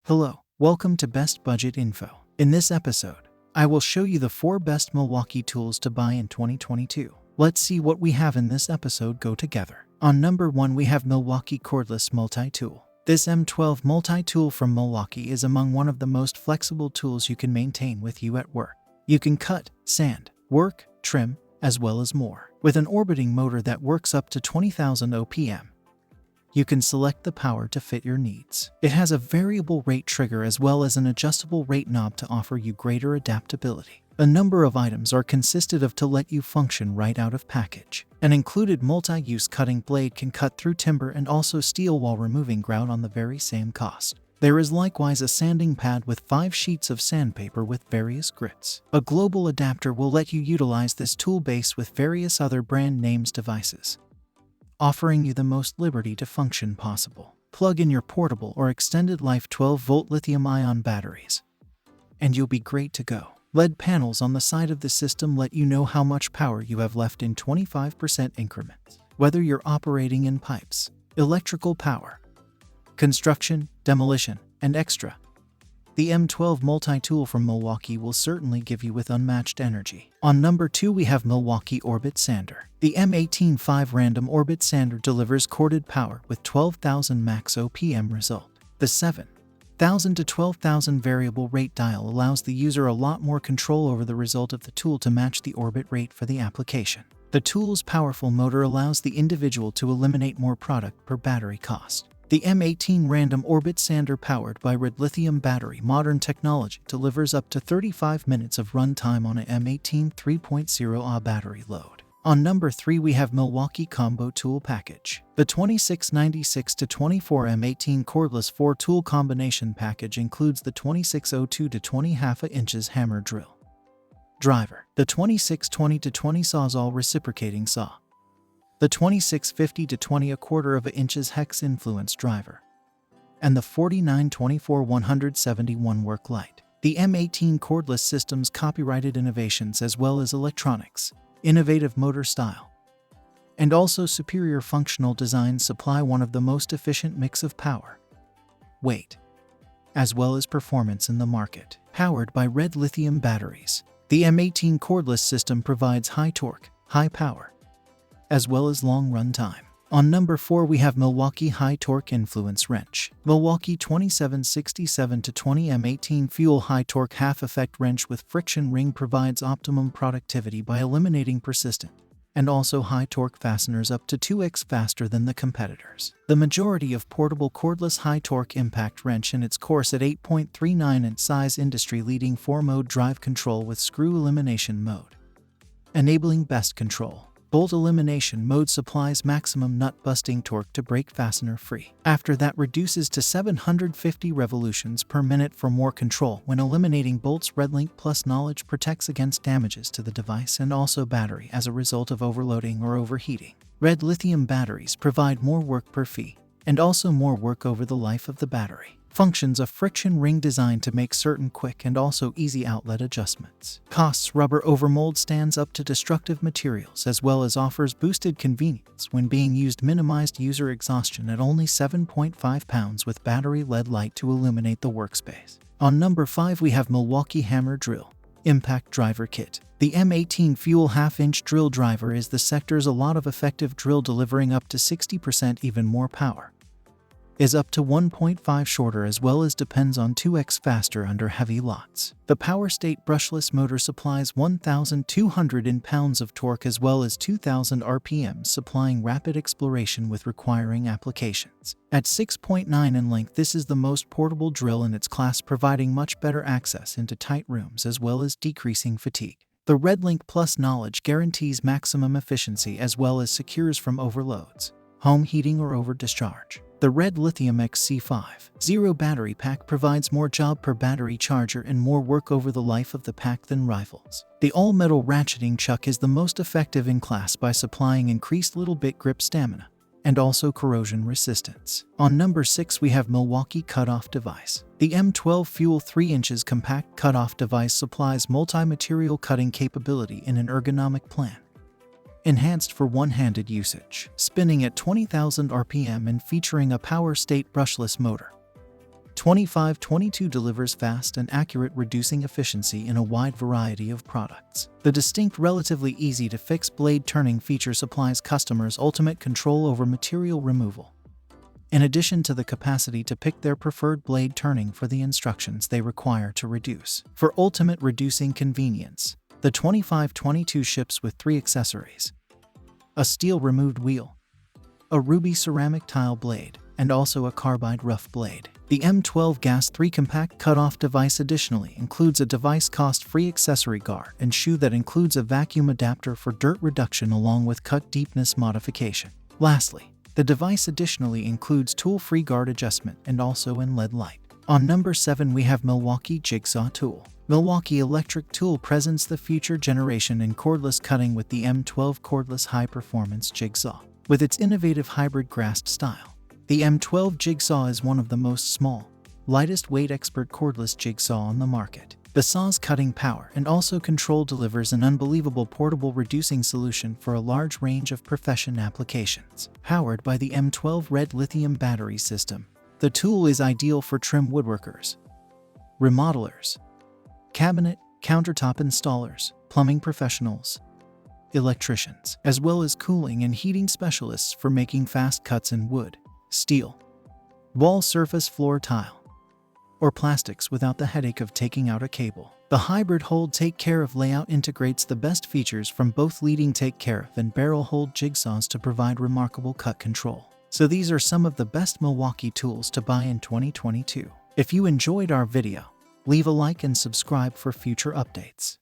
Hello, welcome to Best Budget Info. In this episode, I will show you the 4 best Milwaukee tools to buy in 2022. Let's see what we have in this episode go together. On number 1 we have Milwaukee Cordless Multi-Tool. This M12 multi-tool from Milwaukee is among one of the most flexible tools you can maintain with you at work. You can cut, sand, work, trim, as well as more. With an orbiting motor that works up to 20,000 OPM, you can select the power to fit your needs. It has a variable rate trigger as well as an adjustable rate knob to offer you greater adaptability. A number of items are consisted of to let you function right out of package. An included multi-use cutting blade can cut through timber and also steel while removing grout on the very same cost. There is likewise a sanding pad with 5 sheets of sandpaper with various grits. A global adapter will let you utilize this tool base with various other brand names devices, offering you the most liberty to function possible. Plug in your portable or extended life 12-volt lithium-ion batteries, and you'll be great to go. LED panels on the side of the system let you know how much power you have left in 25% increments. Whether you're operating in pipes, electrical power, construction, demolition, and extra, the M12 multi-tool from Milwaukee will certainly give you with unmatched energy. On number 2 we have Milwaukee Orbit Sander. The M18-5 Random Orbit Sander delivers corded power with 12,000 max OPM result. The 7,000 to 12,000 variable rate dial allows the user a lot more control over the result of the tool to match the orbit rate for the application. The tool's powerful motor allows the individual to eliminate more product per battery cost. The M18 Random Orbit Sander powered by red lithium battery modern technology delivers up to 35 minutes of runtime on a M18 3.0 Ah battery load. On number 3 we have Milwaukee Combo Tool Package. The 2696 to 24 M18 cordless 4-tool combination package includes the 2602 to 20 1/2 inches hammer drill driver, the 2620 to 20 Sawzall reciprocating saw, the 2650 to 20 1/4 inches hex influence driver, and the 4924 171 work light. The M18 cordless system's copyrighted innovations as well as electronics, innovative motor style, and also superior functional design supply one of the most efficient mix of power, weight, as well as performance in the market. Powered by red lithium batteries, the M18 cordless system provides high torque, high power, as well as long run time. On number 4 we have Milwaukee High Torque Influence Wrench. Milwaukee 2767 to 20 M18 Fuel High Torque Half-Effect Wrench with friction ring provides optimum productivity by eliminating persistent and also high torque fasteners up to 2x faster than the competitors. The majority of portable cordless high torque impact wrench in its course at 8.39 in size, industry-leading 4-mode drive control with screw elimination mode, enabling best control. Bolt elimination mode supplies maximum nut-busting torque to break fastener free. After that reduces to 750 revolutions per minute for more control when eliminating bolts. RedLink Plus knowledge protects against damages to the device and also battery as a result of overloading or overheating. Red lithium batteries provide more work per fee and also more work over the life of the battery. Functions a friction ring designed to make certain quick and also easy outlet adjustments. Costs rubber overmold stands up to destructive materials as well as offers boosted convenience when being used. Minimized user exhaustion at only 7.5 pounds with battery LED light to illuminate the workspace. On number 5 we have Milwaukee Hammer Drill Impact Driver Kit. The M18 Fuel half-inch drill driver is the sector's a lot of effective drill delivering up to 60% even more power. Is up to 1.5 shorter as well as depends on 2x faster under heavy lots. The Power State brushless motor supplies 1,200 pounds of torque as well as 2,000 RPM, supplying rapid exploration with requiring applications. At 6.9 in length, this is the most portable drill in its class, providing much better access into tight rooms as well as decreasing fatigue. The RedLink Plus knowledge guarantees maximum efficiency as well as secures from overloads, home heating or over discharge. The Red Lithium XC5 battery pack provides more job per battery charger and more work over the life of the pack than rivals. The all-metal ratcheting chuck is the most effective in class by supplying increased little bit grip stamina and also corrosion resistance. On number 6 we have Milwaukee Cutoff Device. The M12 Fuel 3 inches compact cutoff device supplies multi-material cutting capability in an ergonomic plan, enhanced for one-handed usage, spinning at 20,000 RPM and featuring a Power State brushless motor. 2522 delivers fast and accurate, reducing efficiency in a wide variety of products. The distinct, relatively easy-to-fix blade turning feature supplies customers ultimate control over material removal, in addition to the capacity to pick their preferred blade turning for the instructions they require to reduce. For ultimate reducing convenience, the 2522 ships with 3 accessories: a steel removed wheel, a ruby ceramic tile blade, and also a carbide rough blade. The M12 Gas 3 compact cutoff device additionally includes a device cost-free accessory guard and shoe that includes a vacuum adapter for dirt reduction along with cut deepness modification. Lastly, the device additionally includes tool-free guard adjustment and also in LED light. On number 7 we have Milwaukee Jigsaw Tool. Milwaukee electric tool presents the future generation in cordless cutting with the M12 cordless high-performance jigsaw. With its innovative hybrid grasp style, the M12 Jigsaw is one of the most small, lightest weight expert cordless jigsaw on the market. The saw's cutting power and also control delivers an unbelievable portable reducing solution for a large range of profession applications. Powered by the M12 Red lithium battery system, the tool is ideal for trim woodworkers, remodelers, cabinet, countertop installers, plumbing professionals, electricians, as well as cooling and heating specialists for making fast cuts in wood, steel, wall surface, floor tile, or plastics without the headache of taking out a cable. The hybrid hold take care of layout integrates the best features from both leading take care of and barrel hold jigsaws to provide remarkable cut control. So these are some of the best Milwaukee tools to buy in 2022. If you enjoyed our video, leave a like and subscribe for future updates.